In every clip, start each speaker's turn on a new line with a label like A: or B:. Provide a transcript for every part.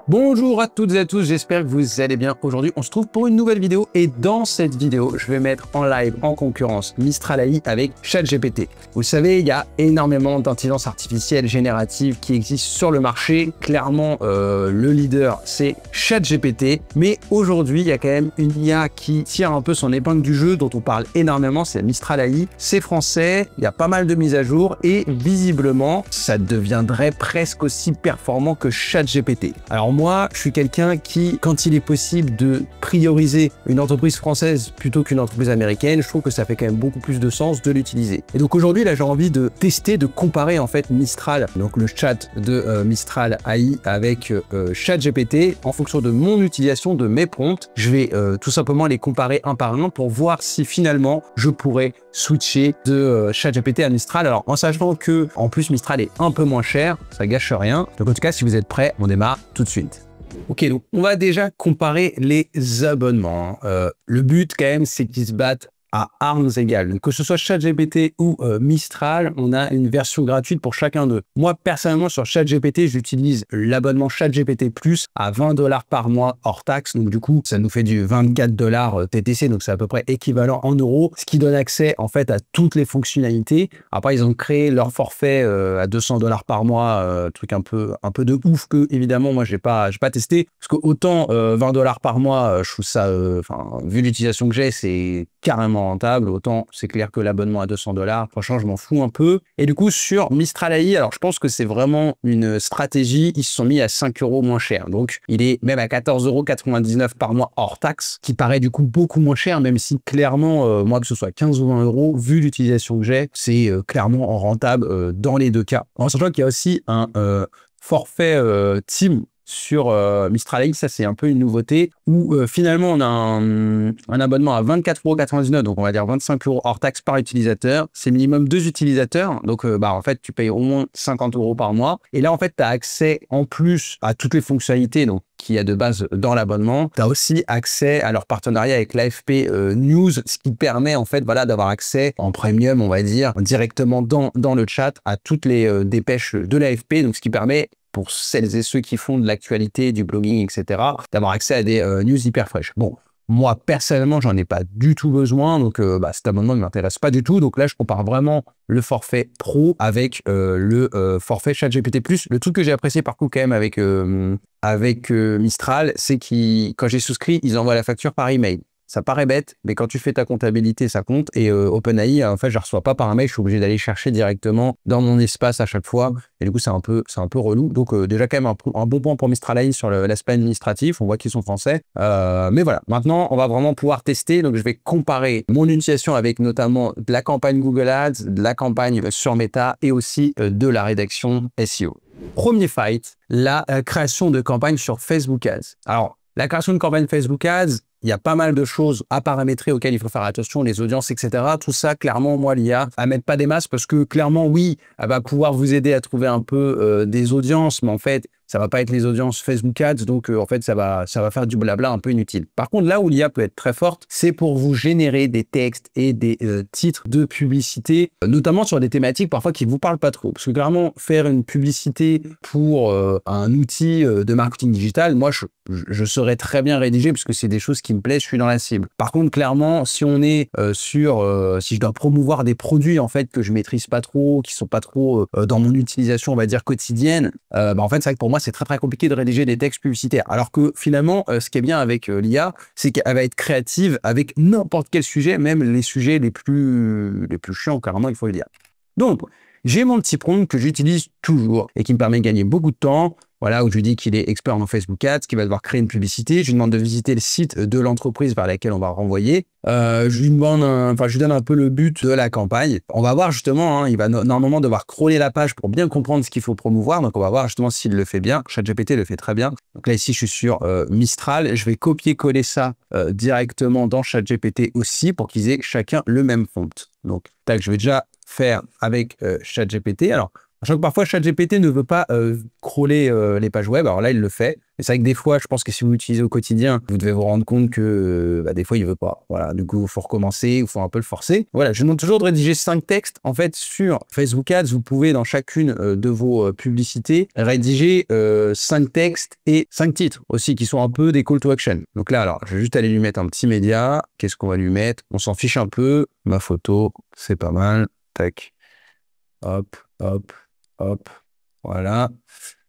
A: Bonjour à toutes et à tous, j'espère que vous allez bien. Aujourd'hui, on se trouve pour une nouvelle vidéo et dans cette vidéo, je vais mettre en live, en concurrence, Mistral AI avec ChatGPT. Vous le savez, il y a énormément d'intelligence artificielle générative qui existent sur le marché. Clairement, le leader, c'est ChatGPT. Mais aujourd'hui, il y a quand même une IA qui tire un peu son épingle du jeu, dont on parle énormément, c'est Mistral AI. C'est français, il y a pas mal de mises à jour et visiblement, ça deviendrait presque aussi performant que ChatGPT. Alors moi, je suis quelqu'un qui, quand il est possible de prioriser une entreprise française plutôt qu'une entreprise américaine, je trouve que ça fait quand même beaucoup plus de sens de l'utiliser. Et donc aujourd'hui, là, j'ai envie de tester, de comparer en fait Mistral, donc le chat de Mistral AI avec ChatGPT en fonction de mon utilisation de mes prompts. Je vais tout simplement les comparer un par un pour voir si finalement je pourrais switcher de ChatGPT à Mistral. Alors en sachant que en plus Mistral est un peu moins cher, ça gâche rien. Donc en tout cas, si vous êtes prêts, on démarre tout de suite. Ok, donc on va déjà comparer les abonnements. Le but quand même, c'est qu'ils se battent à armes égales. Donc, que ce soit ChatGPT ou Mistral, on a une version gratuite pour chacun d'eux. Moi, personnellement, sur ChatGPT, j'utilise l'abonnement ChatGPT Plus à 20 $ par mois hors taxe. Donc, du coup, ça nous fait du 24 $ TTC. Donc, c'est à peu près équivalent en euros, ce qui donne accès, en fait, à toutes les fonctionnalités. Après, ils ont créé leur forfait à 200 $ par mois, truc un peu de ouf que, évidemment, moi, j'ai pas testé. Parce que autant 20 $ par mois, je trouve ça, vu l'utilisation que j'ai, c'est carrément rentable, autant c'est clair que l'abonnement à 200 $, franchement je m'en fous un peu. Et du coup sur Mistral AI, alors je pense que c'est vraiment une stratégie, ils se sont mis à 5 € moins cher, donc il est même à 14,99 € par mois hors taxe, qui paraît du coup beaucoup moins cher, même si clairement moi que ce soit 15 ou 20 €, vu l'utilisation que j'ai, c'est clairement rentable dans les deux cas. En sachant qu'il y a aussi un forfait team sur Mistral AI, ça c'est un peu une nouveauté, où finalement on a un abonnement à 24,99 €, donc on va dire 25 € hors taxe par utilisateur. C'est minimum 2 utilisateurs, donc en fait tu payes au moins 50 € par mois. Et là en fait tu as accès en plus à toutes les fonctionnalités donc qu'il y a de base dans l'abonnement. Tu as aussi accès à leur partenariat avec l'AFP News, ce qui permet en fait voilà, d'avoir accès en premium, on va dire, directement dans le chat à toutes les dépêches de l'AFP, donc ce qui permet pour celles et ceux qui font de l'actualité, du blogging, etc., d'avoir accès à des news hyper fraîches. Bon, moi, personnellement, j'en ai pas du tout besoin, donc cet abonnement ne m'intéresse pas du tout. Donc là, je compare vraiment le forfait pro avec le forfait ChatGPT+. Le truc que j'ai apprécié par contre quand même avec Mistral, c'est quand j'ai souscrit, ils envoient la facture par email. Ça paraît bête, mais quand tu fais ta comptabilité, ça compte. Et OpenAI, en fait, je ne reçois pas par mail, je suis obligé d'aller chercher directement dans mon espace à chaque fois. Et du coup, c'est un peu relou. Donc, déjà, quand même, un bon point pour Mistral AI sur l'aspect administratif. On voit qu'ils sont français. Mais voilà, maintenant, on va vraiment pouvoir tester. Donc, je vais comparer mon utilisation avec notamment de la campagne Google Ads, de la campagne sur Meta et aussi de la rédaction SEO. Premier fight, la création de campagne sur Facebook Ads. Alors, la création de campagne Facebook Ads, il y a pas mal de choses à paramétrer auxquelles il faut faire attention, les audiences, etc. Tout ça, clairement, moi, l'IA, à mettre pas des masses parce que clairement, oui, elle va pouvoir vous aider à trouver un peu des audiences, mais en fait, ça va pas être les audiences Facebook Ads, donc en fait, ça va faire du blabla un peu inutile. Par contre, là où l'IA peut être très forte, c'est pour vous générer des textes et des titres de publicité, notamment sur des thématiques parfois qui vous parlent pas trop. Parce que clairement, faire une publicité pour un outil de marketing digital, moi, je saurais très bien rédiger parce que c'est des choses qui me plaisent, je suis dans la cible. Par contre, clairement, si on est si je dois promouvoir des produits en fait que je maîtrise pas trop, qui sont pas trop dans mon utilisation, on va dire quotidienne, en fait, c'est vrai que pour moi, c'est très compliqué de rédiger des textes publicitaires. Alors que finalement, ce qui est bien avec l'IA, c'est qu'elle va être créative avec n'importe quel sujet, même les sujets les plus chiants, carrément, il faut le dire. Donc, j'ai mon petit prompt que j'utilise toujours et qui me permet de gagner beaucoup de temps. Voilà, où je lui dis qu'il est expert en Facebook Ads, qu'il va devoir créer une publicité. Je lui demande de visiter le site de l'entreprise vers laquelle on va renvoyer. Je lui donne un peu le but de la campagne. On va voir justement, hein, il va normalement devoir crawler la page pour bien comprendre ce qu'il faut promouvoir. Donc, on va voir justement s'il le fait bien. ChatGPT le fait très bien. Donc là, ici, je suis sur Mistral. Je vais copier-coller ça directement dans ChatGPT aussi pour qu'ils aient chacun le même font. Donc, tac, je vais déjà faire avec ChatGPT. Alors, Sachant que parfois, ChatGPT ne veut pas crawler les pages web. Alors là, il le fait. Et c'est vrai que des fois, je pense que si vous l'utilisez au quotidien, vous devez vous rendre compte que des fois, il veut pas. Voilà, du coup, il faut recommencer, il faut un peu le forcer. Voilà, je demande toujours de rédiger 5 textes. En fait, sur Facebook Ads, vous pouvez, dans chacune de vos publicités, rédiger 5 textes et 5 titres aussi, qui sont un peu des call to action. Donc là, alors, je vais juste aller lui mettre un petit média. Qu'est-ce qu'on va lui mettre? On s'en fiche un peu. Ma photo, c'est pas mal. Tac. Hop, hop, hop. Voilà.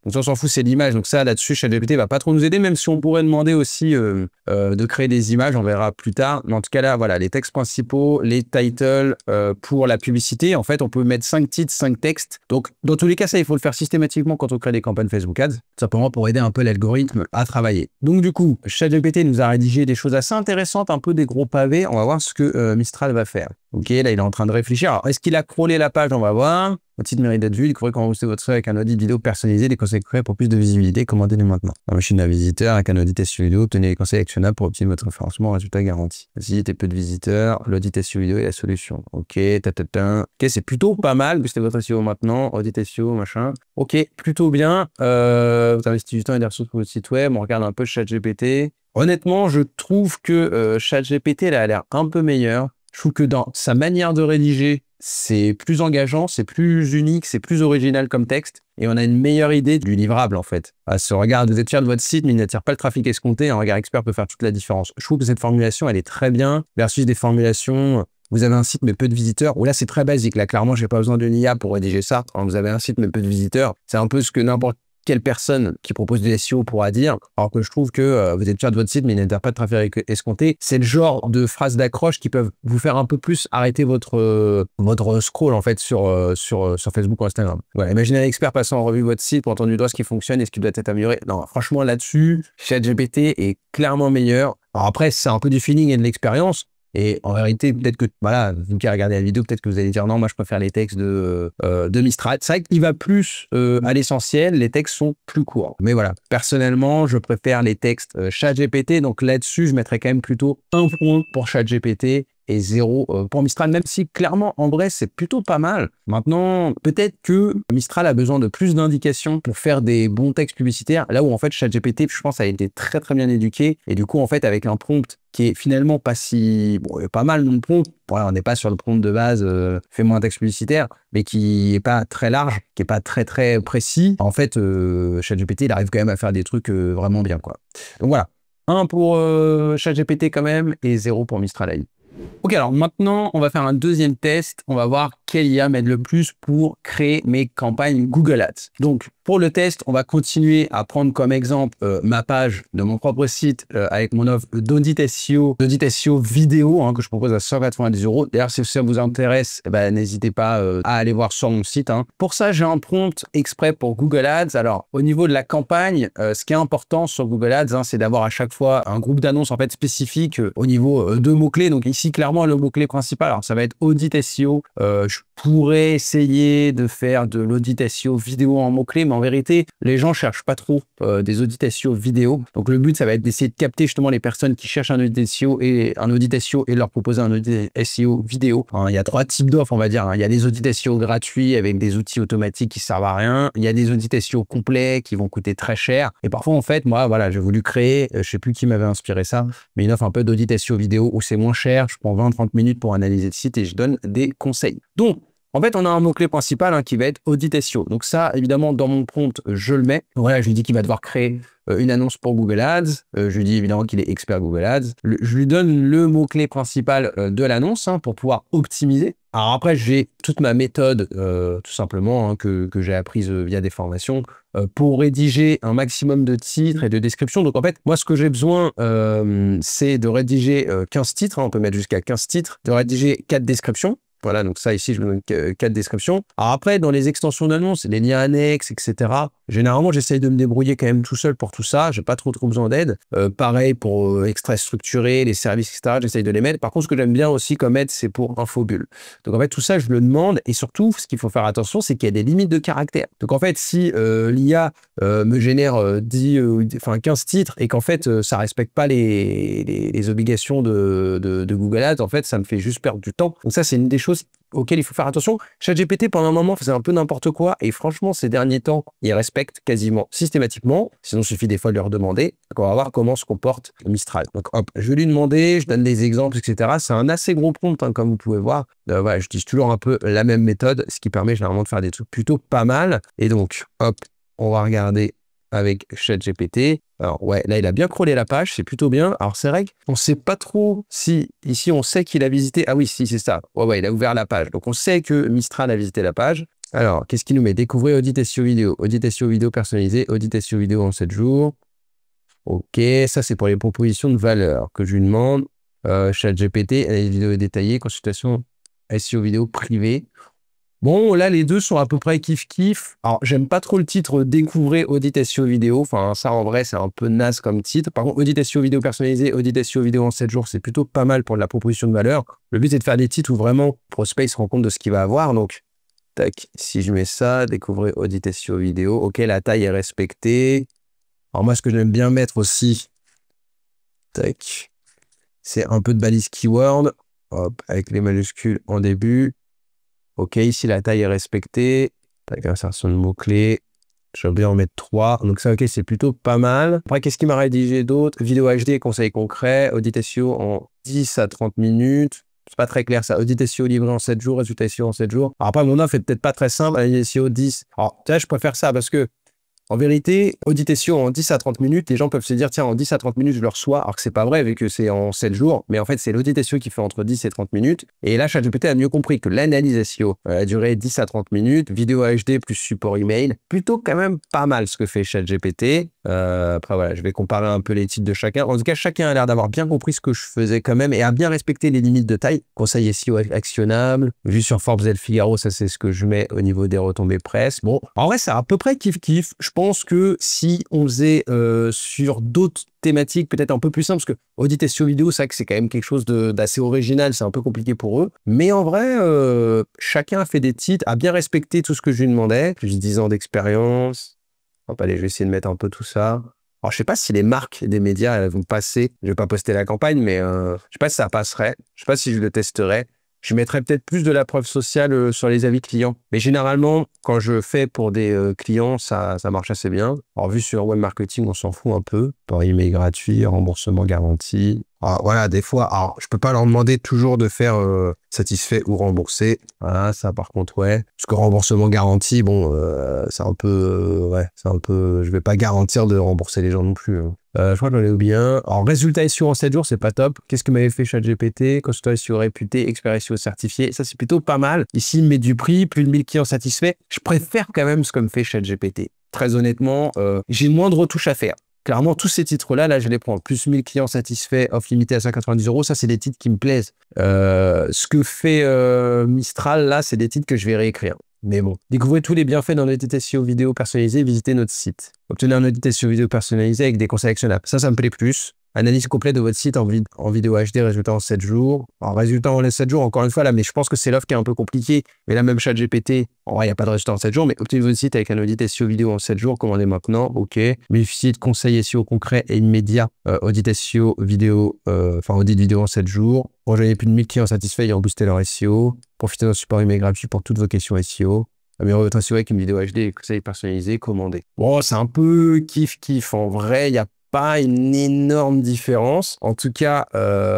A: Donc ça, on s'en fout, c'est l'image. Donc ça, là-dessus, ChatGPT va pas trop nous aider, même si on pourrait demander aussi de créer des images, on verra plus tard. Mais en tout cas, là, voilà, les textes principaux, les titles pour la publicité. En fait, on peut mettre 5 titres, 5 textes. Donc, dans tous les cas, ça, il faut le faire systématiquement quand on crée des campagnes Facebook Ads, simplement pour aider un peu l'algorithme à travailler. Donc, du coup, ChatGPT nous a rédigé des choses assez intéressantes, un peu des gros pavés. On va voir ce que Mistral va faire. Ok, là, il est en train de réfléchir. Alors, est-ce qu'il a crawlé la page? On va voir. Votre site mérite d'être vu. Découvrez comment booster votre site avec un audit vidéo personnalisé, des conseils concrets pour plus de visibilité. Commandez-les maintenant. La machine à visiteurs avec un audit SEO vidéo. Obtenez les conseils actionnables pour obtenir votre référencement. Résultat garanti. Visitez peu de visiteurs. L'audit SEO vidéo est la solution. Ok, Ok, c'est plutôt pas mal. Boostez votre SEO maintenant. Audit SEO, machin. Ok, plutôt bien. Vous investissez du temps et des ressources pour votre site web. On regarde un peu ChatGPT. Honnêtement, je trouve que ChatGPT a l'air un peu meilleur. Je trouve que dans sa manière de rédiger, c'est plus engageant, c'est plus unique, c'est plus original comme texte. Et on a une meilleure idée du livrable, en fait. Ce regard, vous êtes fier de votre site, mais il n'attire pas le trafic escompté. Un regard expert peut faire toute la différence. Je trouve que cette formulation, elle est très bien, versus des formulations... Vous avez un site mais peu de visiteurs, ou là c'est très basique. Là, clairement, j'ai pas besoin d'une IA pour rédiger ça. Quand vous avez un site mais peu de visiteurs, c'est un peu ce que n'importe quelle personne qui propose du SEO pourra dire, alors que je trouve que vous êtes fier de votre site mais il n'attire pas de trafic escompté. C'est le genre de phrases d'accroche qui peuvent vous faire un peu plus arrêter votre scroll en fait sur Facebook ou Instagram. Voilà, imaginez un expert passant en revue votre site pour entendre du doigt ce qui fonctionne et ce qui doit être amélioré. Non, franchement là-dessus, ChatGPT est clairement meilleur. Alors après, c'est un peu du feeling et de l'expérience. Et en vérité, peut-être que, voilà, vous qui regardez la vidéo, peut-être que vous allez dire non, moi je préfère les textes de Mistral. C'est vrai qu'il va plus à l'essentiel, les textes sont plus courts. Mais voilà, personnellement, je préfère les textes ChatGPT. Donc là-dessus, je mettrais quand même plutôt 1 point pour ChatGPT et 0 pour Mistral, même si clairement, en vrai, c'est plutôt pas mal. Maintenant, peut-être que Mistral a besoin de plus d'indications pour faire des bons textes publicitaires, là où en fait ChatGPT, je pense, a été très très bien éduqué, et du coup, en fait, avec un prompt qui est finalement pas si... Bon, il y a pas mal de prompt, voilà, on n'est pas sur le prompt de base, fais-moi un texte publicitaire, mais qui est pas très large, qui est pas très très précis. En fait, ChatGPT, il arrive quand même à faire des trucs vraiment bien, quoi. Donc voilà, 1 pour ChatGPT quand même, et 0 pour Mistral AI. Ok, alors maintenant, on va faire un deuxième test. On va voir quelle IA m'aide le plus pour créer mes campagnes Google Ads. Donc, pour le test, on va continuer à prendre comme exemple ma page de mon propre site avec mon offre d'audit SEO vidéo que je propose à 190 €. D'ailleurs, si ça vous intéresse, n'hésitez pas à aller voir sur mon site. Pour ça, j'ai un prompt exprès pour Google Ads. Alors, au niveau de la campagne, ce qui est important sur Google Ads, c'est d'avoir à chaque fois un groupe d'annonces en fait spécifique au niveau de mots-clés. Donc ici, clairement, le mot-clé principal, alors ça va être audit SEO. Je pourrais essayer de faire de l'audit SEO vidéo en mots-clés, mais en vérité, les gens cherchent pas trop des audits SEO vidéo. Donc le but, ça va être d'essayer de capter justement les personnes qui cherchent un audit SEO et leur proposer un audit SEO vidéo. Il y a 3 types d'offres, on va dire. Il y a des audits SEO gratuits avec des outils automatiques qui servent à rien. Il y a des audits SEO complets qui vont coûter très cher. Et parfois, en fait, moi, voilà, j'ai voulu créer, je sais plus qui m'avait inspiré ça, mais une offre un peu d'audit SEO vidéo où c'est moins cher. Je prends 20-30 minutes pour analyser le site et je donne des conseils. Donc, en fait, on a un mot-clé principal qui va être audit SEO. Donc ça, évidemment, dans mon prompt, je le mets. Voilà, je lui dis qu'il va devoir créer une annonce pour Google Ads. Je lui dis évidemment qu'il est expert Google Ads. Je lui donne le mot-clé principal de l'annonce pour pouvoir optimiser. Alors après, j'ai toute ma méthode, tout simplement, que j'ai apprise via des formations, pour rédiger un maximum de titres et de descriptions. Donc en fait, moi, ce que j'ai besoin, c'est de rédiger 15 titres. On peut mettre jusqu'à 15 titres, de rédiger 4 descriptions. Voilà, donc ça ici, je me donne 4 descriptions. Alors après, dans les extensions d'annonces, les liens annexes, etc., généralement, j'essaye de me débrouiller quand même tout seul pour tout ça. J'ai pas trop besoin d'aide. Pareil pour extraits structurés, les services, etc., j'essaye de les mettre. Par contre, ce que j'aime bien aussi comme aide, c'est pour Infobule. Donc en fait, tout ça, je le demande. Et surtout, ce qu'il faut faire attention, c'est qu'il y a des limites de caractères. Donc en fait, si l'IA me génère 15 titres et qu'en fait, ça respecte pas les obligations de Google Ads, en fait, ça me fait juste perdre du temps. Donc ça, c'est une des choses auxquels il faut faire attention. ChatGPT, pendant un moment, faisait un peu n'importe quoi. Et franchement, ces derniers temps, il respecte quasiment systématiquement. Sinon, il suffit des fois de leur demander. Donc, on va voir comment se comporte Mistral. Donc, hop, je vais lui demander, je donne des exemples, etc. C'est un assez gros prompt, hein, comme vous pouvez voir. Voilà, j'utilise toujours un peu la même méthode, ce qui permet généralement de faire des trucs plutôt pas mal. Et donc, hop, on va regarder avec ChatGPT. Alors ouais, là il a bien crawlé la page, c'est plutôt bien. Alors c'est vrai qu'on ne sait pas trop si ici on sait qu'il a visité. Ah oui, si c'est ça. Ouais, il a ouvert la page. Donc on sait que Mistral a visité la page. Alors qu'est-ce qu'il nous met? Découvrir audit SEO vidéo, audit SEO vidéo personnalisé, audit SEO vidéo en 7 jours. Ok, ça c'est pour les propositions de valeur que je lui demande. ChatGPT, analyse vidéo détaillée, consultation SEO vidéo privée. Bon, là, les deux sont à peu près kiff-kiff. Alors, j'aime pas trop le titre « Découvrez audit SEO vidéo ». Enfin, ça, en vrai, c'est un peu naze comme titre. Par contre, audit SEO vidéo personnalisé, audit SEO vidéo en 7 jours, c'est plutôt pas mal pour de la proposition de valeur. Le but, c'est de faire des titres où vraiment, prospect se rend compte de ce qu'il va avoir. Donc, tac, si je mets ça, découvrez audit SEO vidéo. OK, la taille est respectée. Alors, moi, ce que j'aime bien mettre aussi, tac, c'est un peu de balise keyword. Hop, avec les majuscules en début. OK, ici, la taille est respectée. Tac, insertion de mots-clés. Je vais bien en mettre 3. Donc ça, OK, c'est plutôt pas mal. Après, qu'est-ce qu'il m'a rédigé d'autre? Vidéo HD, conseils concrets. Audit SEO en 10 à 30 minutes. C'est pas très clair ça. Audit SEO livré en 7 jours, résultat SEO en 7 jours. Alors après, mon offre est peut-être pas très simple. Audit SEO 10. Alors, tu vois, je préfère ça parce que en vérité, audit SEO en 10 à 30 minutes, les gens peuvent se dire, tiens, en 10 à 30 minutes, je le reçois, alors que c'est pas vrai, vu que c'est en 7 jours. Mais en fait, c'est l'audit SEO qui fait entre 10 et 30 minutes. Et là, ChatGPT a mieux compris que l'analyse SEO a duré 10 à 30 minutes, vidéo HD plus support email. Plutôt quand même pas mal ce que fait ChatGPT. Après, voilà, je vais comparer un peu les titres de chacun. En tout cas, chacun a l'air d'avoir bien compris ce que je faisais quand même et a bien respecté les limites de taille. Conseil SEO actionnable. Vu sur Forbes et Le Figaro, ça, c'est ce que je mets au niveau des retombées presse. Bon, en vrai, c'est à peu près kiff-kiff. Je pense que si on faisait sur d'autres thématiques peut-être un peu plus simples, parce que audit SEO vidéo, c'est vrai que c'est quand même quelque chose d'assez original, c'est un peu compliqué pour eux. Mais en vrai, chacun a fait des titres, a bien respecté tout ce que je lui demandais. Plus 10 ans d'expérience. Hop, allez, je vais essayer de mettre un peu tout ça. Alors, je sais pas si les marques des médias elles vont passer. Je vais pas poster la campagne, mais je sais pas si ça passerait. Je sais pas si je le testerai. Je mettrais peut-être plus de la preuve sociale sur les avis clients. Mais généralement, quand je fais pour des clients, ça marche assez bien. Alors, vu sur web marketing, on s'en fout un peu. Par email gratuit, remboursement garanti. Alors, voilà, des fois, alors, je peux pas leur demander toujours de faire satisfait ou remboursé. Voilà, ça, par contre, ouais. Parce que remboursement garanti, bon, c'est un peu, ouais, c'est un peu, je vais pas garantir de rembourser les gens non plus. Hein. Je crois que j'en ai oublié un. Alors, résultat SEO en 7 jours, c'est pas top. Qu'est-ce que m'avait fait ChatGPT? Consultant SEO réputé, expert SEO certifié. Ça, c'est plutôt pas mal. Ici, il met du prix, plus de 1000 clients satisfaits. Je préfère quand même ce que me fait ChatGPT. Très honnêtement, j'ai moins de retouches à faire. Clairement, tous ces titres-là, là, je les prends. Plus 1000 clients satisfaits, offre limitée à 190 €. Ça, c'est des titres qui me plaisent. Ce que fait Mistral, là, c'est des titres que je vais réécrire. Mais bon, découvrez tous les bienfaits d'un audit SEO vidéo personnalisé, visitez notre site. Obtenez un audit SEO vidéo personnalisé avec des conseils actionnables. Ça me plaît plus. Analyse complète de votre site en vidéo HD, résultat en 7 jours. Alors, résultat en 7 jours, encore une fois, là, mais je pense que c'est l'offre qui est un peu compliquée. Mais là, même ChatGPT, en vrai, il n'y a pas de résultat en 7 jours, mais obtenez votre site avec un audit SEO vidéo en 7 jours, commandez maintenant, OK. Bénéficiez de conseils SEO concrets et immédiats, audit SEO vidéo, audit vidéo en 7 jours. Rejoignez plus de 1000 clients satisfaits ayant boosté leur SEO. Profitez d'un support email gratuit pour toutes vos questions SEO. Améliorez votre SEO avec une vidéo HD et conseils personnalisés, commandez. Bon, c'est un peu kiff-kiff. En vrai, il n'y a pas une énorme différence. En tout cas,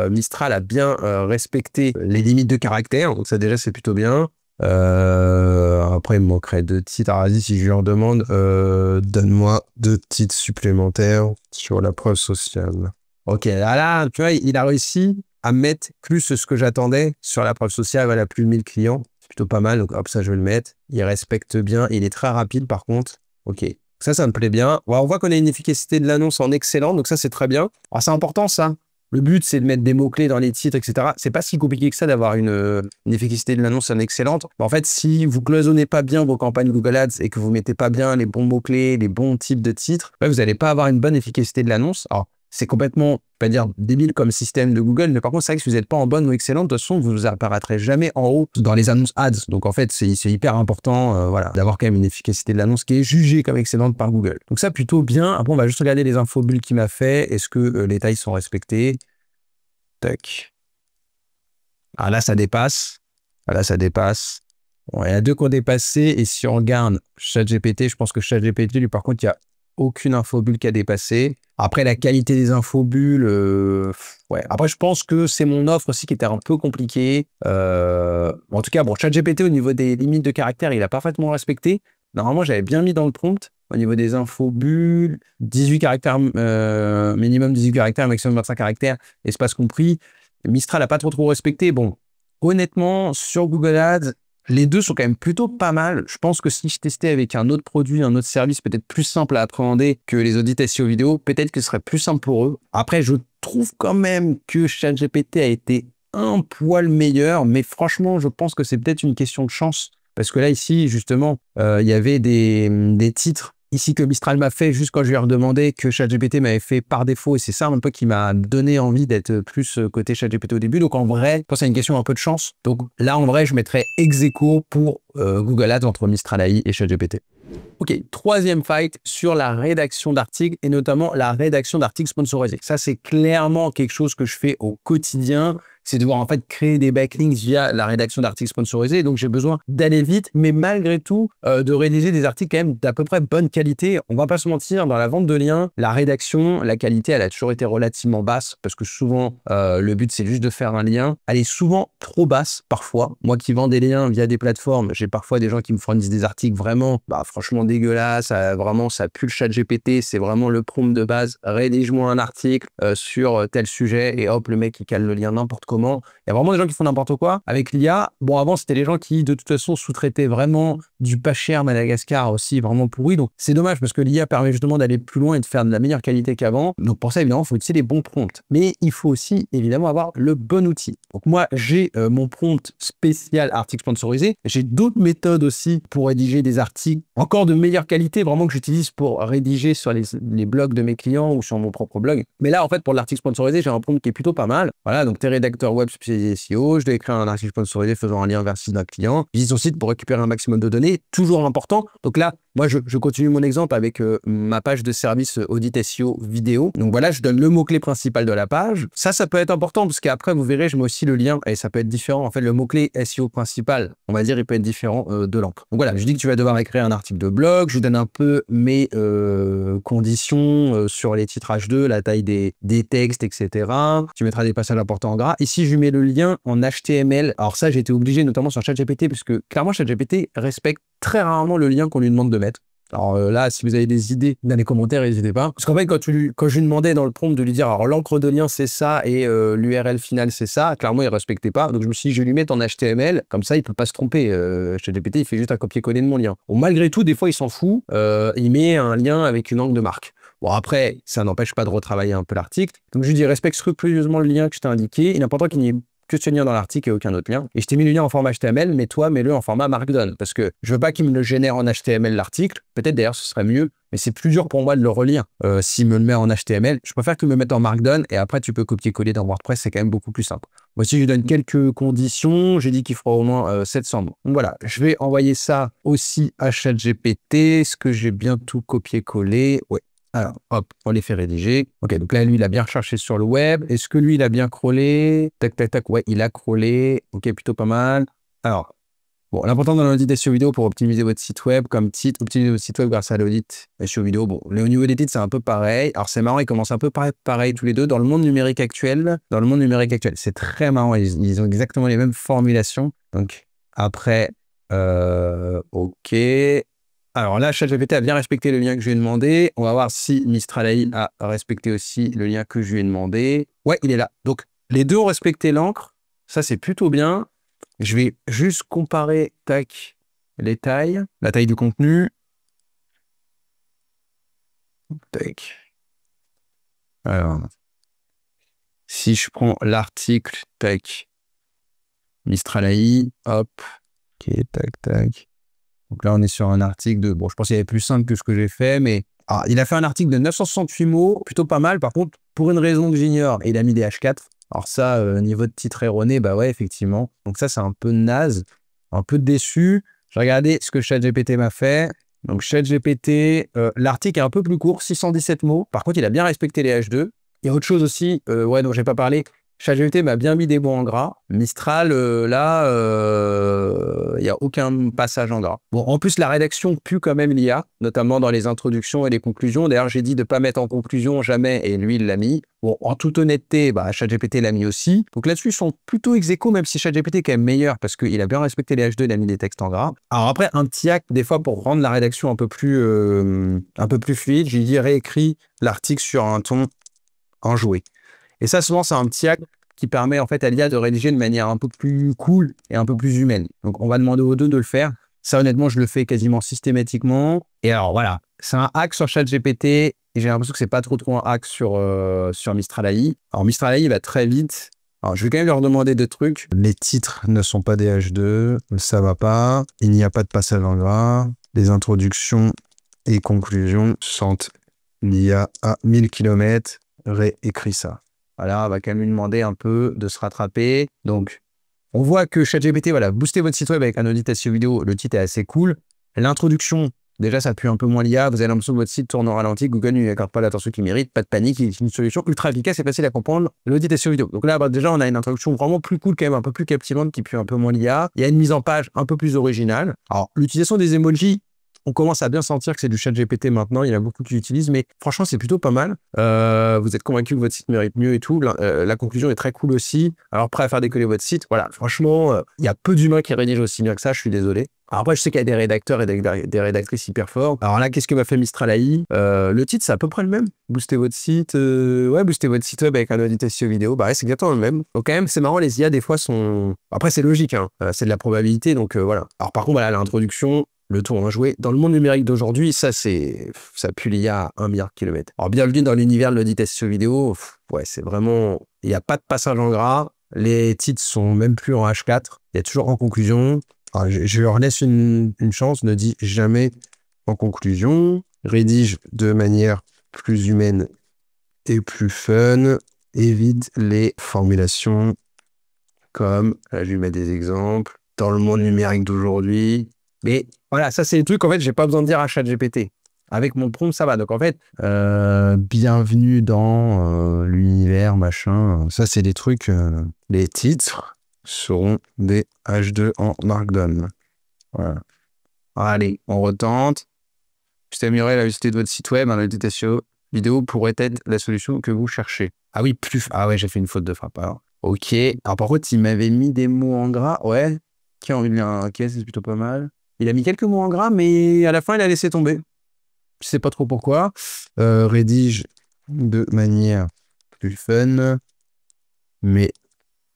A: Mistral a bien respecté les limites de caractère. Donc ça, déjà, c'est plutôt bien. Après, il me manquerait 2 titres. Alors, vas-y, si je leur demande, donne-moi 2 titres supplémentaires sur la preuve sociale. OK, là, tu vois, il a réussi à mettre plus ce que j'attendais sur la preuve sociale. Voilà, plus de 1000 clients. C'est plutôt pas mal. Donc, hop, ça, je vais le mettre. Il respecte bien. Il est très rapide, par contre. OK. Ça me plaît bien. On voit qu'on a une efficacité de l'annonce en excellent. Donc, ça, c'est très bien. Alors, c'est important, ça. Le but, c'est de mettre des mots-clés dans les titres, etc. C'est pas si compliqué que ça d'avoir une efficacité de l'annonce en excellente. En fait, si vous cloisonnez pas bien vos campagnes Google Ads et que vous mettez pas bien les bons mots-clés, les bons types de titres, vous n'allez pas avoir une bonne efficacité de l'annonce. Alors, c'est complètement, pas dire débile comme système de Google, mais par contre, c'est vrai que si vous n'êtes pas en bonne ou excellente, de toute façon, vous ne apparaîtrez jamais en haut dans les annonces ads. Donc, en fait, c'est hyper important voilà, d'avoir quand même une efficacité de l'annonce qui est jugée comme excellente par Google. Donc, ça, plutôt bien. Après, on va juste regarder les infos bulles qu'il m'a fait. Est-ce que les tailles sont respectées? Tac. Ah, là, ça dépasse. Là, ça dépasse. Bon, il y a deux qui ont dépassé. Et si on regarde ChatGPT, je pense que ChatGPT, lui, par contre, il n'y a aucune infobulle qui a dépassé. Après, la qualité des infobulles, ouais. Après, je pense que c'est mon offre aussi qui était un peu compliquée. En tout cas, bon, ChatGPT, au niveau des limites de caractère, il a parfaitement respecté. Normalement, j'avais bien mis dans le prompt. Au niveau des infobulles, 18 caractères, minimum 18 caractères, maximum 25 caractères, espace compris. Mistral n'a pas trop respecté. Bon, honnêtement, sur Google Ads, les deux sont quand même plutôt pas mal. Je pense que si je testais avec un autre produit, un autre service peut-être plus simple à appréhender que les audits SEO vidéo, peut-être que ce serait plus simple pour eux. Après, je trouve quand même que ChatGPT a été un poil meilleur, mais franchement, je pense que c'est peut-être une question de chance. Parce que là, ici, justement, il y avait des titres ici que Mistral m'a fait juste quand je lui ai redemandé que ChatGPT m'avait fait par défaut. Et c'est ça un peu qui m'a donné envie d'être plus côté ChatGPT au début. Donc en vrai, je pense que c'est une question un peu de chance. Donc là, en vrai, je mettrais ex aequo pour Google Ads entre Mistral AI et ChatGPT. Ok, troisième fight sur la rédaction d'articles et notamment la rédaction d'articles sponsorisés. Ça, c'est clairement quelque chose que je fais au quotidien. C'est devoir en fait créer des backlinks via la rédaction d'articles sponsorisés. Donc, j'ai besoin d'aller vite, mais malgré tout, de rédiger des articles quand même d'à peu près bonne qualité. On va pas se mentir, dans la vente de liens, la rédaction, la qualité, elle a toujours été relativement basse parce que souvent, le but, c'est juste de faire un lien. Elle est souvent trop basse parfois. Moi qui vends des liens via des plateformes, j'ai parfois des gens qui me fournissent des articles vraiment, franchement dégueulasses. Vraiment, ça pue le ChatGPT. C'est vraiment le prompt de base. Rédige-moi un article sur tel sujet et hop, le mec, il cale le lien n'importe comment. Il y a vraiment des gens qui font n'importe quoi. Avec l'IA, bon, avant, c'était les gens qui, de toute façon, sous-traitaient vraiment du pas cher Madagascar aussi, vraiment pourri. Donc, c'est dommage parce que l'IA permet justement d'aller plus loin et de faire de la meilleure qualité qu'avant. Donc, pour ça, évidemment, il faut utiliser les bons prompts. Mais il faut aussi, évidemment, avoir le bon outil. Donc, moi, j'ai mon prompt spécial article sponsorisé. J'ai d'autres méthodes aussi pour rédiger des articles encore de meilleure qualité, vraiment que j'utilise pour rédiger sur les blogs de mes clients ou sur mon propre blog. Mais là, en fait, pour l'article sponsorisé, j'ai un prompt qui est plutôt pas mal. Voilà, donc t'es rédacteur web spécialisé SEO, je dois écrire un article sponsorisé faisant un lien vers le site d'un client. Visite son site pour récupérer un maximum de données, toujours important. Donc là, moi, je continue mon exemple avec ma page de service audit SEO vidéo. Donc voilà, je donne le mot-clé principal de la page. Ça peut être important parce qu'après, vous verrez, je mets aussi le lien et ça peut être différent. En fait, le mot-clé SEO principal, on va dire, il peut être différent de l'encre. Donc voilà, je dis que tu vas devoir écrire un article de blog. Je vous donne un peu mes conditions sur les titrages 2, la taille des textes, etc. Tu mettras des passages importants en gras. Ici, je mets le lien en HTML. Alors ça, j'ai été obligé, notamment sur ChatGPT, parce que clairement, ChatGPT respecte très rarement le lien qu'on lui demande de mettre. Alors là, si vous avez des idées dans les commentaires, n'hésitez pas. Parce qu'en fait, quand je lui demandais dans le prompt de lui dire, alors l'encre de lien, c'est ça, et l'URL finale, c'est ça, clairement, il ne respectait pas. Donc je me suis dit, je vais lui mettre en HTML, comme ça, il ne peut pas se tromper. ChatGPT, il fait juste un copier-coller de mon lien. Bon, malgré tout, des fois, il s'en fout. Il met un lien avec une encre de marque. Bon, après, ça n'empêche pas de retravailler un peu l'article. Donc je lui dis, respecte scrupuleusement le lien que je t'ai indiqué. Il est important qu'il n'y ait que ce lien dans l'article et aucun autre lien. Et je t'ai mis le lien en format HTML, mais toi, mets-le en format Markdown. Parce que je veux pas qu'il me le génère en HTML l'article. Peut-être d'ailleurs, ce serait mieux. Mais c'est plus dur pour moi de le relire s'il me le met en HTML. Je préfère qu'il me le mette en Markdown et après, tu peux copier-coller dans WordPress. C'est quand même beaucoup plus simple. Moi aussi, je lui donne quelques conditions. J'ai dit qu'il fera au moins 700 mots. Donc voilà, je vais envoyer ça aussi à ChatGPT. Est-ce que j'ai bien tout copié-collé? Ouais. Alors, hop, on les fait rédiger. Ok, donc là, lui, il a bien recherché sur le web. Est-ce que lui, il a bien crawlé? Tac, tac, tac. Ouais, il a crawlé. Ok, plutôt pas mal. Alors, bon, l'important dans l'audit SEO vidéo pour optimiser votre site web, comme titre, optimiser votre site web grâce à l'audit SEO vidéo. Bon, au niveau des titres, c'est un peu pareil. Alors, c'est marrant, ils commencent un peu pareil tous les deux. Dans le monde numérique actuel, c'est très marrant. Ils ont exactement les mêmes formulations. Donc, après, ok. Alors là, ChatGPT a bien respecté le lien que je lui ai demandé. On va voir si Mistral AI a respecté aussi le lien que je lui ai demandé. Ouais, il est là. Donc, les deux ont respecté l'encre. Ça, c'est plutôt bien. Je vais juste comparer, tac, les tailles, la taille du contenu. Tac. Alors, si je prends l'article, tac, Mistral AI, hop, ok, tac, tac. Donc là, on est sur un article de... Bon, je pense qu'il y avait plus simple que ce que j'ai fait, mais... Alors, il a fait un article de 968 mots, plutôt pas mal. Par contre, pour une raison que j'ignore, il a mis des H4. Alors ça, niveau de titre erroné, bah ouais, effectivement. Donc ça, c'est un peu naze, un peu déçu. J'ai regardé ce que ChatGPT m'a fait. Donc ChatGPT, l'article est un peu plus court, 617 mots. Par contre, il a bien respecté les H2. Il y a autre chose aussi, ouais, dont j'ai pas parlé. ChatGPT m'a bien mis des mots en gras. Mistral, là, il n'y a aucun passage en gras. Bon, en plus, la rédaction pue quand même l'IA, notamment dans les introductions et les conclusions. D'ailleurs, j'ai dit de ne pas mettre en conclusion jamais, et lui, il l'a mis. Bon, en toute honnêteté, ChatGPT l'a mis aussi. Donc là-dessus, ils sont plutôt ex-aequo, même si ChatGPT est quand même meilleur, parce qu'il a bien respecté les H2, il a mis des textes en gras. Alors après, un petit hack, des fois, pour rendre la rédaction un peu plus fluide, j'ai dit réécrit l'article sur un ton enjoué. Et ça, souvent, c'est un petit hack qui permet en fait à l'IA de rédiger de manière un peu plus cool et un peu plus humaine. Donc, on va demander aux deux de le faire. Ça, honnêtement, je le fais quasiment systématiquement. Et alors, voilà, c'est un hack sur ChatGPT et j'ai l'impression que c'est pas trop un hack sur Mistral AI. Alors, Mistral AI va très vite. Alors, je vais quand même leur demander des trucs. Les titres ne sont pas des H2, ça va pas. Il n'y a pas de passage en gras. Les introductions et conclusions sont l'IA à 1000 km. Réécrit ça. Voilà, on va quand même lui demander un peu de se rattraper. Donc, on voit que ChatGPT, voilà, booster votre site web avec un audit SEO vidéo, le titre est assez cool. L'introduction, déjà, ça pue un peu moins l'IA. Vous avez l'impression que votre site tourne en ralenti. Google ne lui accorde pas l'attention qu'il mérite. Pas de panique. C'est une solution ultra efficace et facile à comprendre. L'audit SEO vidéo. Donc là, déjà, on a une introduction vraiment plus cool, quand même un peu plus captivante, qui pue un peu moins l'IA. Il y a une mise en page un peu plus originale. Alors, l'utilisation des emojis, on commence à bien sentir que c'est du ChatGPT maintenant. Il y en a beaucoup qui l'utilisent, mais franchement, c'est plutôt pas mal. Vous êtes convaincu que votre site mérite mieux et tout. La conclusion est très cool aussi. Alors, prêt à faire décoller votre site. Voilà, franchement, il y a peu d'humains qui rédigent aussi bien que ça. Je suis désolé. Alors après, je sais qu'il y a des rédacteurs et des rédactrices hyper forts. Alors là, qu'est-ce que m'a fait Mistral AI? Le titre, c'est à peu près le même. Booster votre site, booster votre site web avec un audit SEO vidéo. Bah ouais, c'est exactement le même. Donc quand même, c'est marrant, les IA, des fois, sont... Après, c'est logique, hein. C'est de la probabilité, donc voilà. Alors par contre, voilà, l'introduction, le tour en joué. Dans le monde numérique d'aujourd'hui, ça pue l'IA à 1 milliard de kilomètres. Alors bienvenue dans l'univers de l'audit SEO vidéo. Ouais, c'est vraiment... Il n'y a pas de passage en gras. Les titres sont même plus en H4. Il y a toujours en conclusion. Alors, je leur laisse une chance, ne dis jamais en conclusion. Rédige de manière plus humaine et plus fun. Évite les formulations comme, là je lui mets des exemples, dans le monde numérique d'aujourd'hui. Mais voilà, ça c'est des trucs, en fait, j'ai pas besoin de dire à ChatGPT. Avec mon prompt, ça va. Donc en fait, bienvenue dans l'univers, machin. Ça c'est des trucs, les titres seront des H2 en Markdown. Voilà. Allez, on retente. Juste améliorer la visibilité de votre site web, un audit SEO vidéo pourrait être la solution que vous cherchez. Ah oui, plus. Ah ouais, j'ai fait une faute de frappe. Alors, ok. Alors par contre, il m'avait mis des mots en gras. Ouais. Ok, c'est plutôt pas mal. Il a mis quelques mots en gras, mais à la fin, il a laissé tomber. Je sais pas trop pourquoi. Rédige de manière plus fun, mais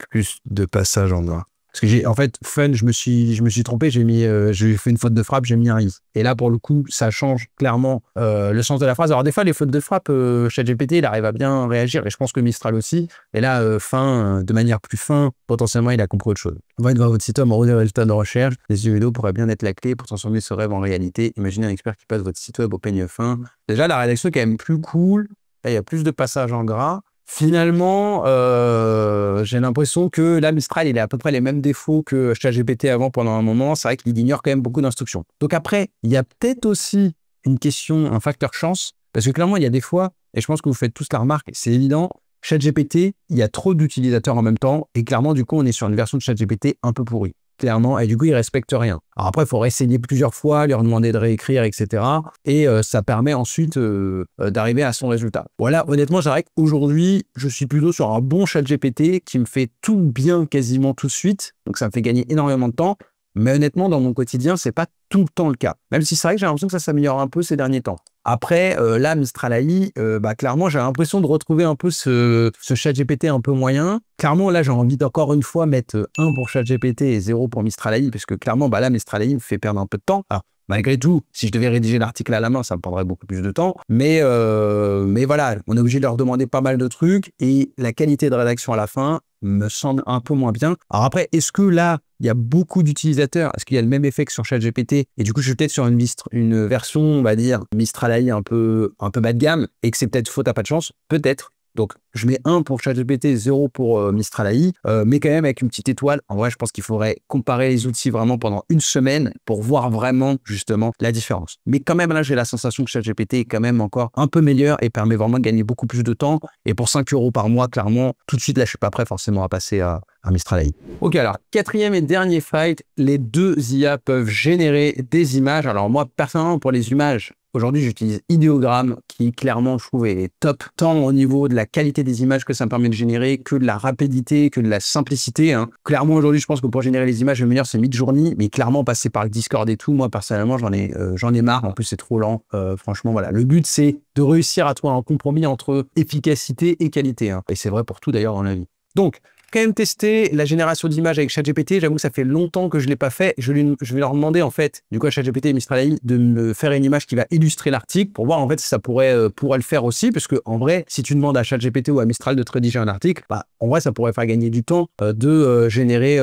A: plus de passage en gras. Parce que j'ai, en fait, fun, je me suis trompé, j'ai fait une faute de frappe, j'ai mis un i. Et là, pour le coup, ça change clairement le sens de la phrase. Alors, des fois, les fautes de frappe, ChatGPT, il arrive à bien réagir, et je pense que Mistral aussi. Et là, de manière plus fin, potentiellement, il a compris autre chose. On va être voir votre site web en haut des résultats de recherche. Les vidéos pourraient bien être la clé pour transformer ce rêve en réalité. Imaginez un expert qui passe votre site web au peigne fin. Déjà, la rédaction est quand même plus cool. Là, il y a plus de passages en gras. Finalement, j'ai l'impression que là, Mistral, il a à peu près les mêmes défauts que ChatGPT avant pendant un moment. C'est vrai qu'il ignore quand même beaucoup d'instructions. Donc après, il y a peut-être aussi une question, un facteur chance, parce que clairement, il y a des fois, et je pense que vous faites tous la remarque, c'est évident, ChatGPT, il y a trop d'utilisateurs en même temps, et clairement, du coup, on est sur une version de ChatGPT un peu pourrie. Clairement, et du coup, il respecte rien. Alors après, il faut réessayer plusieurs fois, leur demander de réécrire, etc. Et ça permet ensuite d'arriver à son résultat. Voilà, honnêtement, j'arrête qu'aujourd'hui, je suis plutôt sur un bon ChatGPT qui me fait tout bien quasiment tout de suite. Donc, ça me fait gagner énormément de temps. Mais honnêtement, dans mon quotidien, c'est pas tout le temps le cas. Même si c'est vrai que j'ai l'impression que ça s'améliore un peu ces derniers temps. Après, là, Mistral AI, clairement, j'ai l'impression de retrouver un peu ce ChatGPT un peu moyen. Clairement, là, j'ai envie d'encore une fois mettre 1 pour ChatGPT et 0 pour Mistral AI, parce que clairement, là, Mistral AI me fait perdre un peu de temps. Alors, malgré tout, si je devais rédiger l'article à la main, ça me prendrait beaucoup plus de temps. Mais voilà, on est obligé de leur demander pas mal de trucs, et la qualité de rédaction à la fin me semble un peu moins bien. Alors après, est-ce que là, il y a beaucoup d'utilisateurs? Est-ce qu'il y a le même effet que sur ChatGPT? Et du coup, je suis peut-être sur une version, on va dire, Mistral AI un peu bas de gamme, et que c'est peut-être faute à pas de chance? Peut-être. Donc, je mets 1 pour ChatGPT, 0 pour Mistral AI, mais quand même avec une petite étoile. En vrai, je pense qu'il faudrait comparer les outils vraiment pendant une semaine pour voir vraiment, justement, la différence. Mais quand même, là, j'ai la sensation que ChatGPT est quand même encore un peu meilleur et permet vraiment de gagner beaucoup plus de temps. Et pour 5 € par mois, clairement, tout de suite, là, je suis pas prêt forcément à passer à Mistral AI. Ok, alors, quatrième et dernier fight, les deux IA peuvent générer des images. Alors moi, personnellement, pour les images, aujourd'hui, j'utilise Ideogram qui, clairement, je trouve, est top, tant au niveau de la qualité des images que ça me permet de générer, que de la rapidité, que de la simplicité. Hein. Clairement, aujourd'hui, je pense que pour générer les images, le meilleur, c'est Midjourney, mais clairement, passer par le Discord et tout, moi, personnellement, j'en ai marre. En plus, c'est trop lent. Franchement, voilà. Le but, c'est de réussir à trouver un compromis entre efficacité et qualité. Hein. Et c'est vrai pour tout, d'ailleurs, dans la vie. Donc, quand même tester la génération d'images avec ChatGPT. J'avoue que ça fait longtemps que je ne l'ai pas fait. Je vais leur demander, en fait, du coup, à ChatGPT et Mistral AI, de me faire une image qui va illustrer l'article pour voir, en fait, si ça pourrait le faire aussi. Parce que, en vrai, si tu demandes à ChatGPT ou à Mistral de te rédiger un article, bah, en vrai, ça pourrait faire gagner du temps de générer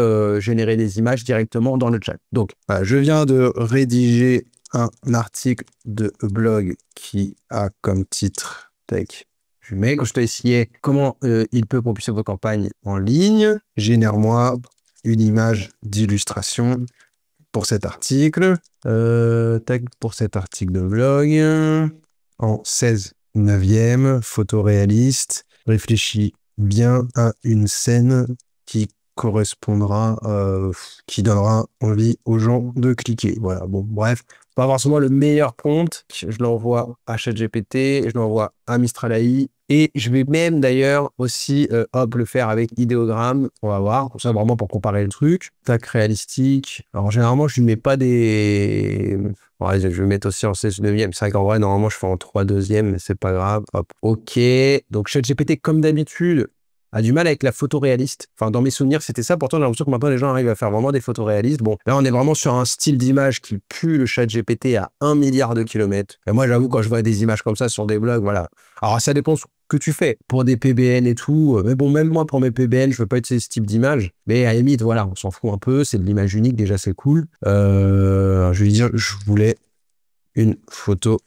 A: des images directement dans le chat. Donc, je viens de rédiger un article de blog qui a comme titre, tac, mais quand je t'ai essayé comment il peut propulser vos campagnes en ligne, génère-moi une image d'illustration pour cet article. Pour cet article de blog en 16/9, photoréaliste. Réfléchis bien à une scène qui correspondra, qui donnera envie aux gens de cliquer. Voilà, bon, bref, pas forcément le meilleur prompt. Je l'envoie à ChatGPT, je l'envoie à Mistral AI. Et je vais même d'ailleurs aussi le faire avec Ideogram. On va voir. Ça vraiment pour comparer le truc. Tac, réalistique. Alors généralement, je ne mets pas des... Bon, je vais mettre aussi en 16/9. C'est vrai qu'en vrai, normalement, je fais en 3/2, mais c'est pas grave. Hop, ok. Donc ChatGPT, comme d'habitude, a du mal avec la photo réaliste. Enfin, dans mes souvenirs, c'était ça. Pourtant, j'ai l'impression que maintenant, les gens arrivent à faire vraiment des photos réalistes. Bon, là, on est vraiment sur un style d'image qui pue le ChatGPT à 1 milliard de kilomètres. Et moi, j'avoue, quand je vois des images comme ça sur des blogs, voilà. Alors, ça dépend ce que tu fais. Pour des PBN et tout. Mais bon, même moi, pour mes PBN, je veux pas utiliser ce type d'image. Mais à la limite, voilà, on s'en fout un peu. C'est de l'image unique. Déjà, c'est cool. Je vais dire, je voulais une photo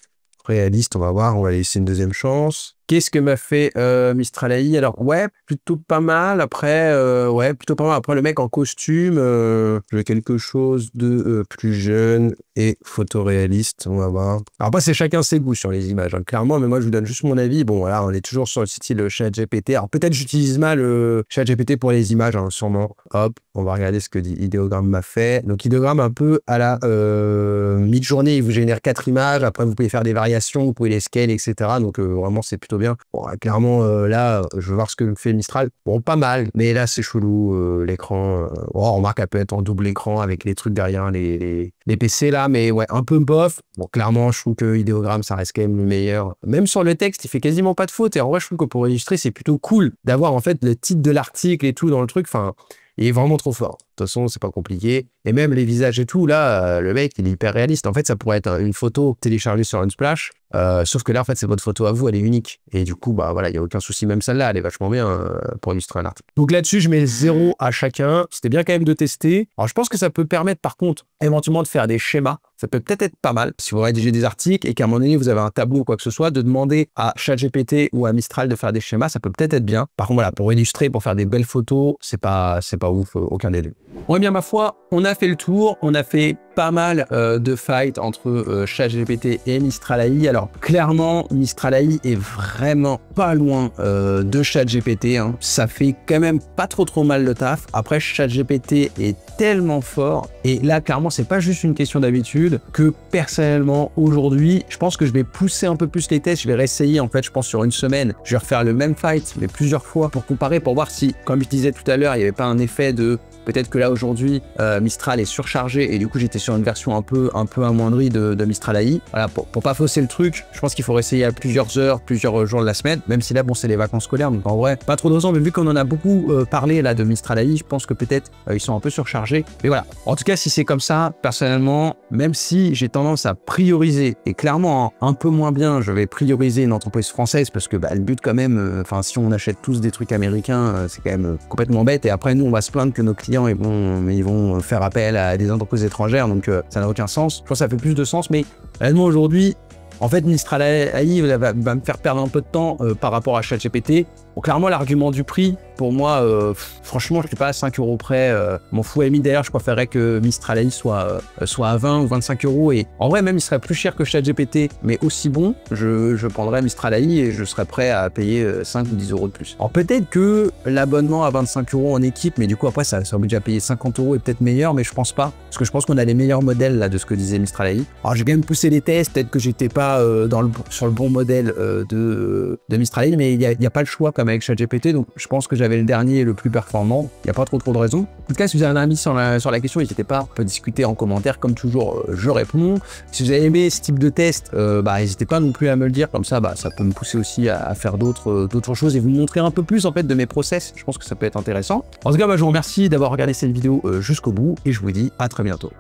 A: réaliste. On va voir. On va laisser une deuxième chance. Qu'est-ce que m'a fait Mistral AI? Alors, ouais, plutôt pas mal. Après, ouais, plutôt pas mal. Après, le mec en costume, je veux quelque chose de plus jeune et photoréaliste. On va voir. Alors, après, c'est chacun ses goûts sur les images, hein, clairement. Mais moi, je vous donne juste mon avis. Bon, voilà, on est toujours sur le style ChatGPT. Alors, peut-être j'utilise mal ChatGPT pour les images, hein, sûrement. Hop, on va regarder ce que Ideogram m'a fait. Donc, Ideogram, un peu à la Midjourney, il vous génère 4 images. Après, vous pouvez faire des variations, vous pouvez les scale, etc. Donc, vraiment, c'est plutôt bien. Bon, clairement, là, je vais voir ce que me fait Mistral. Bon, pas mal, mais là, c'est chelou, l'écran. On remarque qu'elle peut être en double écran avec les trucs derrière les PC, là, mais ouais, un peu bof. Bon, clairement, je trouve que Ideogram, ça reste quand même le meilleur. Même sur le texte, il fait quasiment pas de faute. Et en vrai, je trouve que pour illustrer, c'est plutôt cool d'avoir, en fait, le titre de l'article et tout dans le truc. Enfin, il est vraiment trop fort. De toute façon, c'est pas compliqué. Et même les visages et tout, là, le mec, il est hyper réaliste. En fait, ça pourrait être une photo téléchargée sur Unsplash. Sauf que là, en fait, c'est votre photo à vous, elle est unique. Et du coup, bah voilà, il n'y a aucun souci. Même celle-là, elle est vachement bien pour illustrer un article. Donc là-dessus, je mets 0 à chacun. C'était bien quand même de tester. Alors, je pense que ça peut permettre, par contre, éventuellement de faire des schémas. Ça peut peut-être être pas mal si vous rédigez des articles et qu'à un moment donné, vous avez un tableau ou quoi que ce soit, de demander à ChatGPT ou à Mistral de faire des schémas, ça peut peut-être être bien. Par contre, voilà, pour illustrer, pour faire des belles photos, c'est pas ouf, aucun des deux. Bon, eh bien, ma foi, on a fait le tour. On a fait pas mal de fights entre ChatGPT et Mistral AI. Alors, clairement, Mistral AI est vraiment pas loin de ChatGPT. Hein. Ça fait quand même pas trop mal le taf. Après, ChatGPT est tellement fort. Et là, clairement, c'est pas juste une question d'habitude que personnellement, aujourd'hui, je pense que je vais pousser un peu plus les tests. Je vais réessayer, en fait, je pense sur une semaine. Je vais refaire le même fight, mais plusieurs fois pour comparer, pour voir si, comme je disais tout à l'heure, il n'y avait pas un effet de... Peut-être que là, aujourd'hui, Mistral est surchargé et du coup, j'étais sur une version un peu amoindrie de Mistral AI. Voilà, pour pas fausser le truc, je pense qu'il faut essayer à plusieurs heures, plusieurs jours de la semaine, même si là, bon, c'est les vacances scolaires, donc en vrai, pas trop de raison, mais vu qu'on en a beaucoup parlé là de Mistral AI, je pense que peut-être ils sont un peu surchargés. Mais voilà, en tout cas, si c'est comme ça, personnellement, même si j'ai tendance à prioriser, et clairement, un peu moins bien, je vais prioriser une entreprise française parce que bah, le but quand même, enfin, si on achète tous des trucs américains, c'est quand même complètement bête. Et après, nous, on va se plaindre que nos clients ils vont faire appel à des entreprises étrangères, donc ça n'a aucun sens. Je pense que ça fait plus de sens, mais réellement aujourd'hui, En fait, Mistral AI va me faire perdre un peu de temps par rapport à ChatGPT. Bon, clairement, l'argument du prix, pour moi, franchement, je ne suis pas à 5 € près. M'en fous à la limite. D'ailleurs, je préférerais que Mistral AI soit à 20 ou 25 €. Et en vrai, même, il serait plus cher que ChatGPT, mais aussi bon, je prendrais Mistral AI et je serais prêt à payer 5 ou 10 € de plus. Alors peut-être que l'abonnement à 25 € en équipe, mais du coup, après, ça oblige à payer 50 € et peut-être meilleur, mais je pense pas. Parce que je pense qu'on a les meilleurs modèles là de ce que disait Mistral AI. Alors j'ai quand même poussé les tests, peut-être que j'étais pas sur le bon modèle de Mistral AI, mais il n'y a pas le choix comme avec ChatGPT, donc je pense que j'avais le dernier le plus performant. Il n'y a pas trop de raisons. En tout cas, si vous avez un avis sur la question, n'hésitez pas, on peut discuter en commentaire. Comme toujours, je réponds. Si vous avez aimé ce type de test, n'hésitez pas non plus à me le dire, comme ça, ça peut me pousser aussi à faire d'autres choses et vous montrer un peu plus en fait de mes process. Je pense que ça peut être intéressant. En tout cas, je vous remercie d'avoir regardé cette vidéo jusqu'au bout et je vous dis à très bientôt.